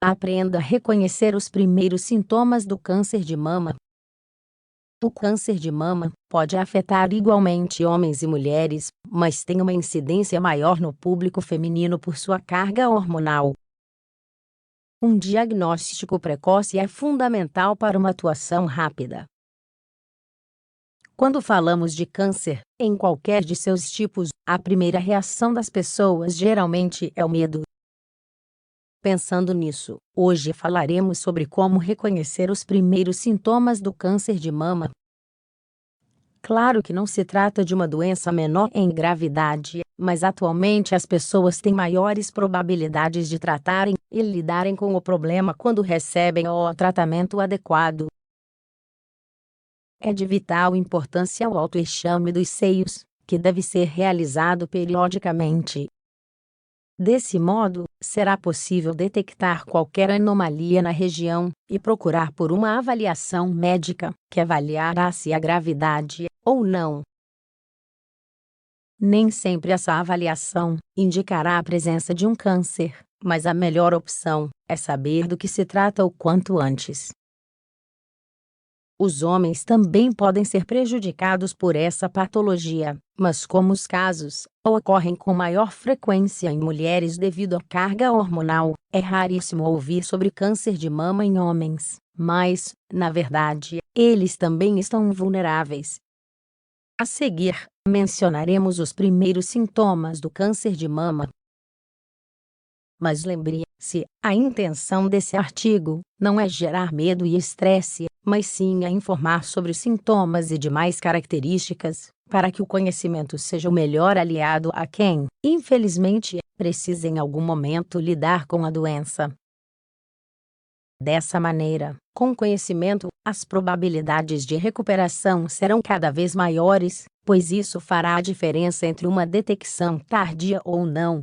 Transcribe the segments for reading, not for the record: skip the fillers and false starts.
Aprenda a reconhecer os primeiros sintomas do câncer de mama. O câncer de mama pode afetar igualmente homens e mulheres, mas tem uma incidência maior no público feminino por sua carga hormonal. Um diagnóstico precoce é fundamental para uma atuação rápida. Quando falamos de câncer, em qualquer de seus tipos, a primeira reação das pessoas geralmente é o medo. Pensando nisso, hoje falaremos sobre como reconhecer os primeiros sintomas do câncer de mama. Claro que não se trata de uma doença menor em gravidade, mas atualmente as pessoas têm maiores probabilidades de tratarem e lidarem com o problema quando recebem o tratamento adequado. É de vital importância o autoexame dos seios, que deve ser realizado periodicamente. Desse modo, será possível detectar qualquer anomalia na região e procurar por uma avaliação médica, que avaliará se há gravidade ou não. Nem sempre essa avaliação indicará a presença de um câncer, mas a melhor opção é saber do que se trata o quanto antes. Os homens também podem ser prejudicados por essa patologia, mas como os casos ocorrem com maior frequência em mulheres devido à carga hormonal, é raríssimo ouvir sobre câncer de mama em homens, mas, na verdade, eles também estão vulneráveis. A seguir, mencionaremos os primeiros sintomas do câncer de mama. Mas lembre-se, a intenção desse artigo não é gerar medo e estresse, mas sim a informar sobre os sintomas e demais características, para que o conhecimento seja o melhor aliado a quem, infelizmente, precisa em algum momento lidar com a doença. Dessa maneira, com conhecimento, as probabilidades de recuperação serão cada vez maiores, pois isso fará a diferença entre uma detecção tardia ou não.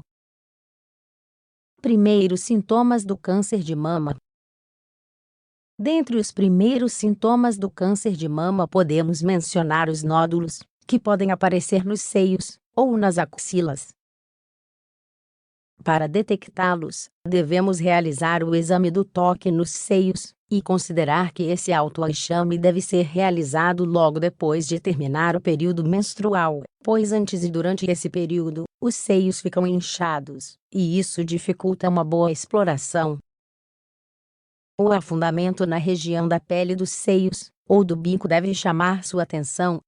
Primeiros sintomas do câncer de mama. Dentre os primeiros sintomas do câncer de mama podemos mencionar os nódulos, que podem aparecer nos seios ou nas axilas. Para detectá-los, devemos realizar o exame do toque nos seios e considerar que esse autoexame deve ser realizado logo depois de terminar o período menstrual, pois antes e durante esse período, os seios ficam inchados, e isso dificulta uma boa exploração. O afundamento na região da pele dos seios ou do bico deve chamar sua atenção.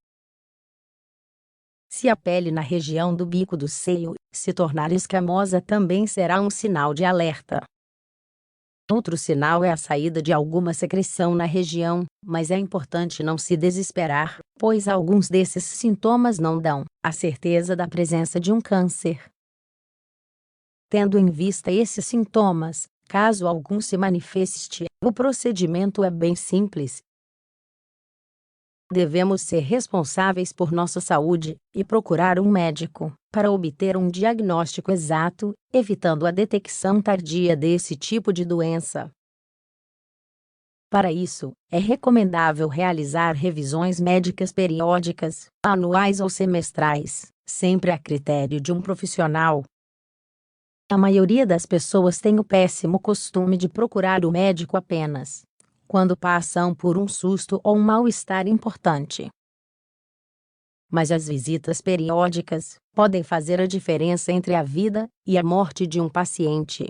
Se a pele na região do bico do seio se tornar escamosa, também será um sinal de alerta. Outro sinal é a saída de alguma secreção na região, mas é importante não se desesperar, pois alguns desses sintomas não dão a certeza da presença de um câncer. Tendo em vista esses sintomas, caso algum se manifeste, o procedimento é bem simples. Devemos ser responsáveis por nossa saúde e procurar um médico para obter um diagnóstico exato, evitando a detecção tardia desse tipo de doença. Para isso, é recomendável realizar revisões médicas periódicas, anuais ou semestrais, sempre a critério de um profissional. A maioria das pessoas tem o péssimo costume de procurar o médico apenas quando passam por um susto ou um mal-estar importante. Mas as visitas periódicas podem fazer a diferença entre a vida e a morte de um paciente.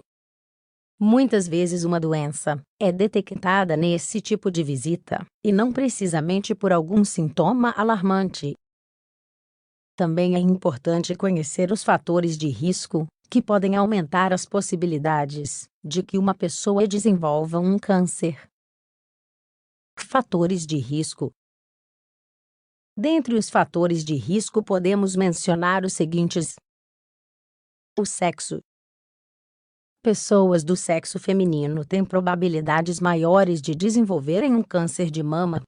Muitas vezes uma doença é detectada nesse tipo de visita, e não precisamente por algum sintoma alarmante. Também é importante conhecer os fatores de risco, que podem aumentar as possibilidades de que uma pessoa desenvolva um câncer. Fatores de risco. Dentre os fatores de risco podemos mencionar os seguintes: o sexo. Pessoas do sexo feminino têm probabilidades maiores de desenvolverem um câncer de mama.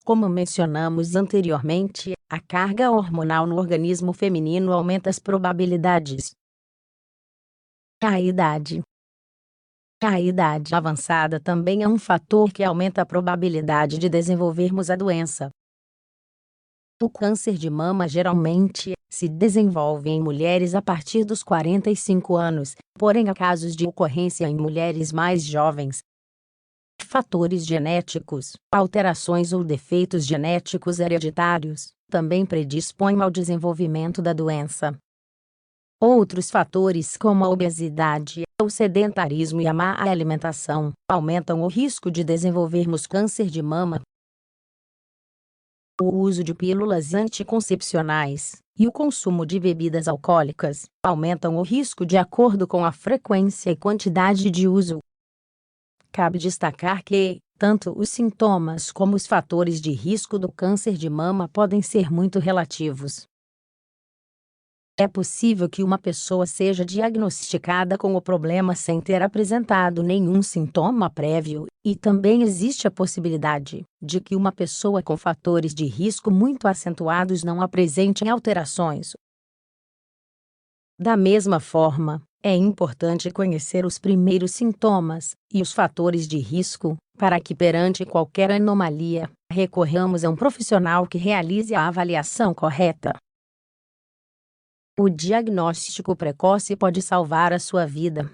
Como mencionamos anteriormente, a carga hormonal no organismo feminino aumenta as probabilidades. A idade. A idade avançada também é um fator que aumenta a probabilidade de desenvolvermos a doença. O câncer de mama geralmente se desenvolve em mulheres a partir dos 45 anos, porém há casos de ocorrência em mulheres mais jovens. Fatores genéticos, alterações ou defeitos genéticos hereditários, também predispõem ao desenvolvimento da doença. Outros fatores, como a obesidade, o sedentarismo e a má alimentação, aumentam o risco de desenvolvermos câncer de mama. O uso de pílulas anticoncepcionais e o consumo de bebidas alcoólicas aumentam o risco de acordo com a frequência e quantidade de uso. Cabe destacar que, tanto os sintomas como os fatores de risco do câncer de mama podem ser muito relativos. É possível que uma pessoa seja diagnosticada com o problema sem ter apresentado nenhum sintoma prévio, e também existe a possibilidade de que uma pessoa com fatores de risco muito acentuados não apresente alterações. Da mesma forma, é importante conhecer os primeiros sintomas e os fatores de risco, para que perante qualquer anomalia, recorramos a um profissional que realize a avaliação correta. O diagnóstico precoce pode salvar a sua vida,